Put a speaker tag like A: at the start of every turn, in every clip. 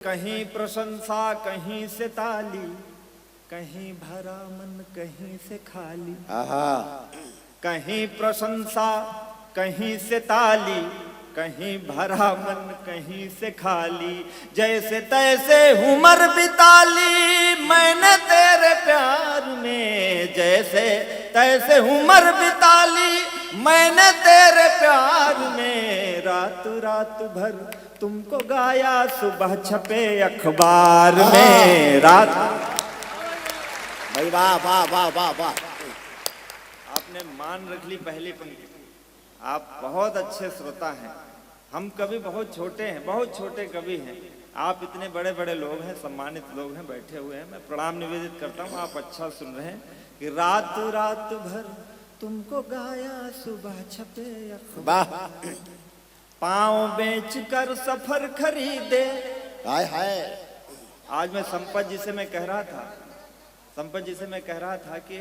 A: कहीं प्रशंसा कहीं से ताली, कहीं भरा मन कहीं से खाली। कहीं प्रशंसा कहीं से ताली, कहीं भरा मन कहीं से खाली। जैसे तैसे उम्र बिताली मैंने तेरे प्यार में, जैसे तैसे उम्र बिताली मैंने तेरे प्यार में। रात रात भर तुमको गाया, सुबह छपे अखबार में। रात
B: भाई वाह वाह वाह वाह वाह।
A: आपने मान रख ली पहली पंक्ति। आप बहुत अच्छे श्रोता हैं। हम कवि बहुत छोटे हैं, बहुत छोटे कवि हैं। आप इतने बड़े बड़े लोग हैं, सम्मानित लोग हैं, बैठे हुए हैं। मैं प्रणाम निवेदित करता हूँ, आप अच्छा सुन रहे हैं कि रात रात भर तुमको गाया, सुबह छपे अखबार। पाँव बेच कर सफर खरीदे।
B: हाय हाय।
A: आज मैं संपत जी से मैं कह रहा था कि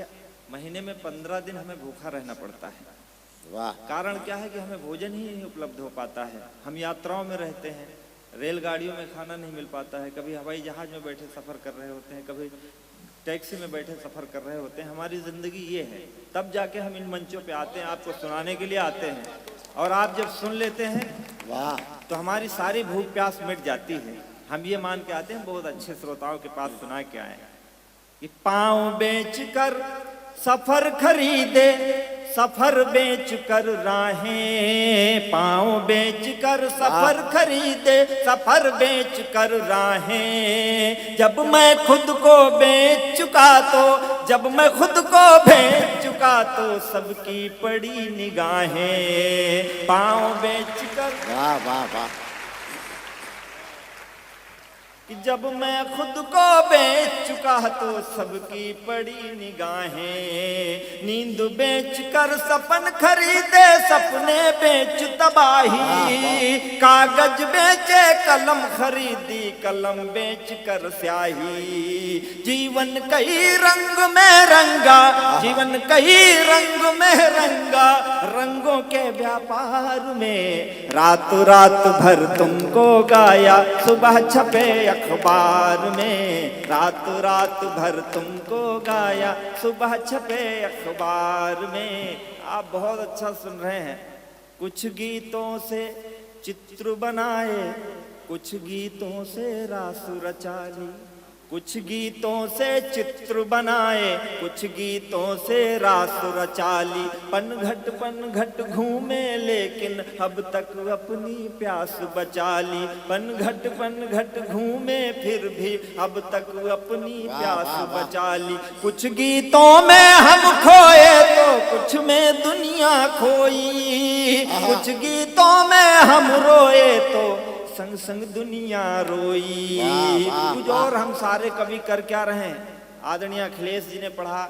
A: महीने में 15 दिन हमें भूखा रहना पड़ता है।
B: वाह।
A: कारण क्या है कि हमें भोजन ही नहीं उपलब्ध हो पाता है। हम यात्राओं में रहते हैं, रेलगाड़ियों में खाना नहीं मिल पाता है, कभी हवाई जहाज में बैठे सफर कर रहे होते हैं, कभी टैक्सी में बैठे सफर कर रहे होते हैं। हमारी जिंदगी ये है। तब जाके हम इन मंचों पे आते हैं, आपको सुनाने के लिए आते हैं। और आप जब सुन लेते हैं
B: वाह,
A: तो हमारी सारी भूख प्यास मिट जाती है। हम ये मान के आते हैं बहुत अच्छे श्रोताओं के पास सुना के आए कि पाँव बेच कर सफर खरीदे, सफर बेच कर राहें। पाँव बेच कर सफर खरीदे, सफर बेच कर राहें। जब मैं खुद को बेच चुका तो, जब मैं खुद को बेच चुका तो सबकी पड़ी निगाहें। पाँव बेच कर
B: वाह वाह वाह।
A: कि जब मैं खुद को बेच चुका तो सबकी पड़ी निगाहें। नींद बेच कर सपन खरीदे, सपने बेच तबाही। कागज बेचे कलम खरीदी, कलम बेच कर स्याही। जीवन कई रंग में रंगा, जीवन कई रंग में रंगा। रंगों के व्यापार में रात रात भर तुमको गाया, सुबह छपे अखबार में। रात रात भर तुमको गाया, सुबह छपे अखबार में। आप बहुत अच्छा सुन रहे हैं। कुछ गीतों से चित्र बनाए, कुछ गीतों से रास रचा ली। कुछ गीतों से चित्र बनाए, कुछ गीतों से रास रचा ली। पनघट घूमे लेकिन अब तक अपनी प्यास बचा ली। पनघट घूमे फिर भी अब तक अपनी प्यास बचा ली। कुछ गीतों में हम खोए तो कुछ में दुनिया खोई। कुछ गीतों में हम रोए तो संग संग दुनिया रोई। कुछ और हम सारे कवि कर क्या रहे हैं। आदरणीय अखिलेश जी ने पढ़ा,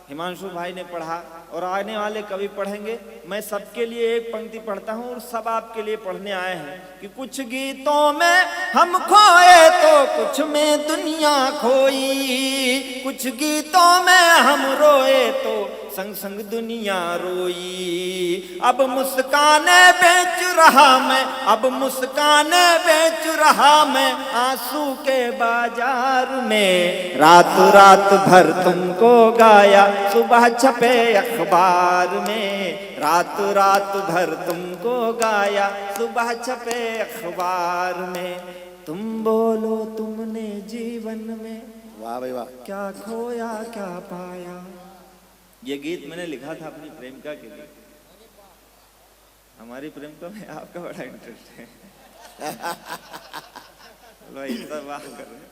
A: हिमांशु भाई ने पढ़ा और आने वाले कवि पढ़ेंगे। मैं सबके लिए एक पंक्ति पढ़ता हूँ और सब आपके लिए पढ़ने आए हैं कि कुछ गीतों में हम खोए तो कुछ में दुनिया खोई। कुछ गीतों में हम रोए तो संग संग दुनिया रोई। अब मुस्काने बेच रहा मैं, अब मुस्काने बेच रहा मैं आंसू के बाजार में। रात रात भर तुमको गाया, सुबह छपे अखबार में। रात रात भर तुमको गाया, सुबह छपे अखबार में। तुम बोलो तुमने जीवन में
B: वाह भाई वाह।
A: क्या खोया क्या पाया। ये गीत मैंने लिखा था अपनी प्रेमिका के लिए। हमारी प्रेमिका में आपका बड़ा इंटरेस्ट है। भाई सब बात कर रहे हैं।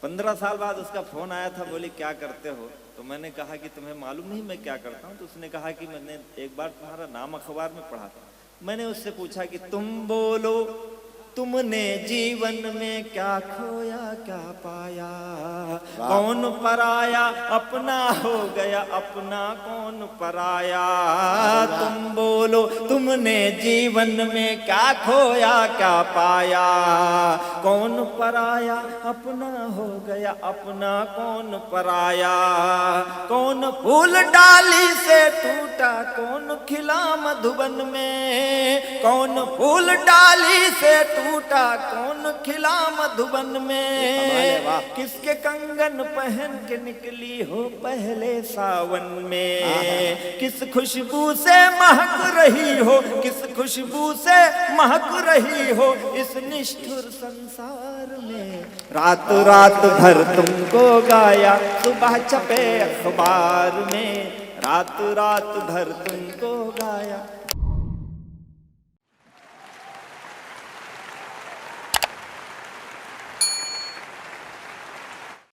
A: 15 साल बाद उसका फोन आया था, बोली क्या करते हो। तो मैंने कहा कि तुम्हें मालूम नहीं मैं क्या करता हूँ। तो उसने कहा कि मैंने एक बार तुम्हारा नाम अखबार में पढ़ा था। मैंने उससे पूछा कि तुम बोलो तुमने जीवन में क्या खोया क्या पाया। कौन पराया अपना हो गया, अपना कौन पराया। तुम बोलो तुमने जीवन में क्या खोया क्या पाया। कौन पराया अपना हो गया, अपना कौन पराया। कौन फूल डाली से टूटा, कौन खिला मधुबन में। कौन फूल डाली से टूटा कौन खिला मधुबन
B: कमाल है,
A: में,
B: वाह।
A: किसके कंगन पहन के निकली हो पहले सावन में, किस खुशबू से महक रही हो, किस खुशबू से महक रही हो इस निष्ठुर संसार में। रात रात भर तुमको गाया सुबह छपे अखबार में, रात रात भर तुमको गाया